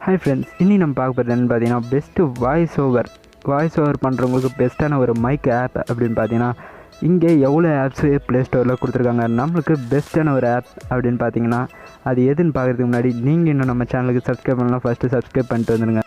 Hi friends, இன்னி நம்ம பார்க்க போகிறது என்னென்னு பார்த்தீங்கன்னா பெஸ்ட்டு வாய்ஸ் ஓவர் பண்ணுறவங்களுக்கு பெஸ்ட்டான ஒரு மைக் ஆப் அப்படின்னு பார்த்தீங்கன்னா இங்கே எவ்வளோ ஆப்ஸு ப்ளே ஸ்டோரில் கொடுத்துருக்காங்க. நம்மளுக்கு பெஸ்ட்டான ஒரு ஆப் அப்படின்னு பார்த்தீங்கன்னா அது எதுன்னு பார்க்குறதுக்கு முன்னாடி நீங்கள் இன்னும் நம்ம சேனலுக்கு சப்ஸ்கிரைப் பண்ணலாம். ஃபஸ்ட்டு சப்ஸ்கிரைப் பண்ணிட்டு வந்துடுங்க.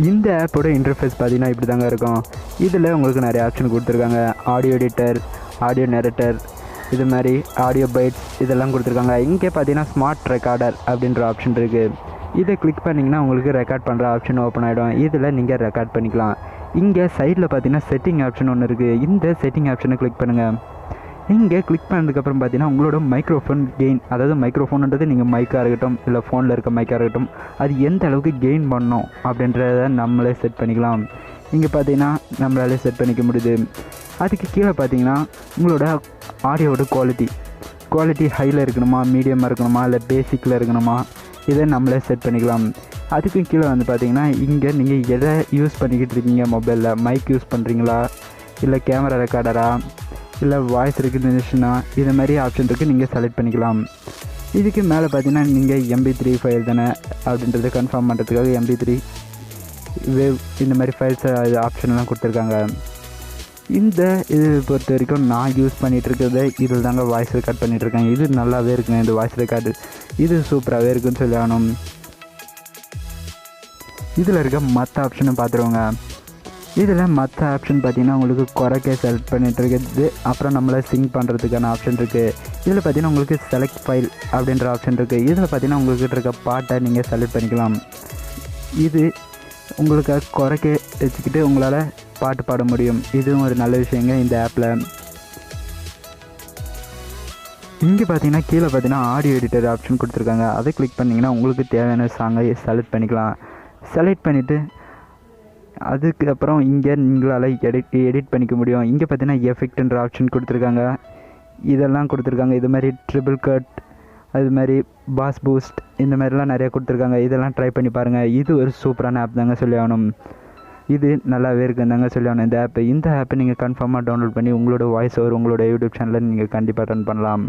இந்த ஆப்போட இன்டர்ஃபேஸ் பார்த்தீங்கன்னா இப்படி தாங்க இருக்கும். இதில் உங்களுக்கு நிறைய ஆப்ஷன் கொடுத்துருக்காங்க. ஆடியோ எடிட்டர், ஆடியோ நரேட்டர், இது மாதிரி ஆடியோ பைட்ஸ் இதெல்லாம் கொடுத்துருக்காங்க. இங்கே பார்த்தீங்கன்னா ஸ்மார்ட் ரெக்கார்டர் அப்படின்ற ஆப்ஷன் இருக்குது. இதை கிளிக் பண்ணிங்கன்னா உங்களுக்கு ரெக்கார்ட் பண்ணுற ஆப்ஷன் ஓப்பன் ஆகிடும். இதில் நீங்கள் ரெக்கார்ட் பண்ணிக்கலாம். இங்கே சைடில் பார்த்தீங்கன்னா செட்டிங் ஆப்ஷன் ஒன்று இருக்குது. இந்த செட்டிங் ஆப்ஷனை கிளிக் பண்ணுங்கள். இங்கே கிளிக் பண்ணதுக்கப்புறம் பார்த்தீங்கன்னா உங்களோட மைக்ரோஃபோன் கெயின், அதாவது மைக்ரோஃபோன்ன்றது நீங்கள் மைக்காக இருக்கட்டும் இல்லை ஃபோனில் இருக்க மைக்காக இருக்கட்டும், அது எந்த அளவுக்கு கெயின் பண்ணணும் அப்படின்றத நம்மளே செட் பண்ணிக்கலாம். இங்கே பார்த்தீங்கன்னா நம்மளாலே செட் பண்ணிக்க முடியுது. அதுக்கு கீழே பார்த்தீங்கன்னா உங்களோட ஆடியோவோட குவாலிட்டி ஹையில் இருக்கணுமா, மீடியமாக இருக்கணுமா, இல்லை பேசிக்கில் இருக்கணுமா, இதை நம்மளே செட் பண்ணிக்கலாம். அதுக்கு கீழே வந்து பார்த்தீங்கன்னா இங்கே நீங்கள் எதை யூஸ் பண்ணிக்கிட்டு இருக்கீங்க, மொபைலில் மைக் யூஸ் பண்ணுறீங்களா, இல்லை கேமரா ரெக்கார்டரா, இல்லை வாய்ஸ் ரெகக்னிஷனா, இது மாதிரி ஆப்ஷன் இருக்குது. நீங்கள் செலக்ட் பண்ணிக்கலாம். இதுக்கு மேலே பார்த்தீங்கன்னா நீங்கள் MP3 ஃபைல் தானே அப்படின்றத கன்ஃபார்ம் பண்ணுறதுக்காக MP3 வேவ் இந்த மாதிரி ஃபைல்ஸ் ஆப்ஷன்லாம் கொடுத்துருக்காங்க. இது பொறுத்த வரைக்கும் நான் யூஸ் பண்ணிகிட்டு இருக்கிறது இதில் தாங்க வாய்ஸ் ரெக்கார்ட் பண்ணிகிட்ருக்கேன். இது நல்லாவே இருக்குங்க. இந்த வாய்ஸ் ரெக்கார்டு இது சூப்பராகவே இருக்குன்னு சொல்லி ஆகணும். இதில் இருக்க மற்ற ஆப்ஷனும் பார்த்துருவோங்க. இதில் மற்ற ஆப்ஷன் பார்த்திங்கன்னா உங்களுக்கு குறைக்க செலக்ட் பண்ணிகிட்டு இருக்குது. அப்புறம் நம்மளை சிங்க் பண்ணுறதுக்கான ஆப்ஷன் இருக்குது. இதில் பார்த்திங்கன்னா உங்களுக்கு செலக்ட் ஃபைல் அப்படின்ற ஆப்ஷன் இருக்குது. இதில் பார்த்திங்கன்னா உங்கள்கிட்ட இருக்க பாட்டை நீங்கள் செலக்ட் பண்ணிக்கலாம். இது உங்களுக்கு குறைக்க வச்சுக்கிட்டு உங்களால் பாட்டு பாட முடியும். இதுவும் ஒரு நல்ல விஷயங்க இந்த ஆப்பில். இங்கே பார்த்தீங்கன்னா கீழே பார்த்தீங்கன்னா ஆடியோ எடிட்டர் ஆப்ஷன் கொடுத்துருக்காங்க. அதை கிளிக் பண்ணிங்கன்னா உங்களுக்கு தேவையான சாங்கை செலக்ட் பண்ணிக்கலாம். செலக்ட் பண்ணிவிட்டு அதுக்கப்புறம் இங்கே நீங்களால் எடிட் பண்ணிக்க முடியும். இங்கே பார்த்தீங்கன்னா எஃபெக்ட்ன்ற ஆப்ஷன் கொடுத்துருக்காங்க. இதெல்லாம் கொடுத்துருக்காங்க. இது மாதிரி ட்ரிபிள் கட், அது மாதிரி பாஸ் பூஸ்ட், இந்த மாதிரிலாம் நிறையா கொடுத்துருக்காங்க. இதெல்லாம் ட்ரை பண்ணி பாருங்கள். இது ஒரு சூப்பரான ஆப் தாங்க சொல்லி ஆகணும். இது நல்லாவே இருக்குன்னு தாங்க சொல்லி ஆகணும் இந்த ஆப்பை நீங்கள் கன்ஃபார்மாக டவுன்லோட் பண்ணி உங்களோட வாய்ஸ் ஓவர் உங்களோட யூடியூப் சேனலில் நீங்கள் கண்டிப்பாக ரன் பண்ணலாம்.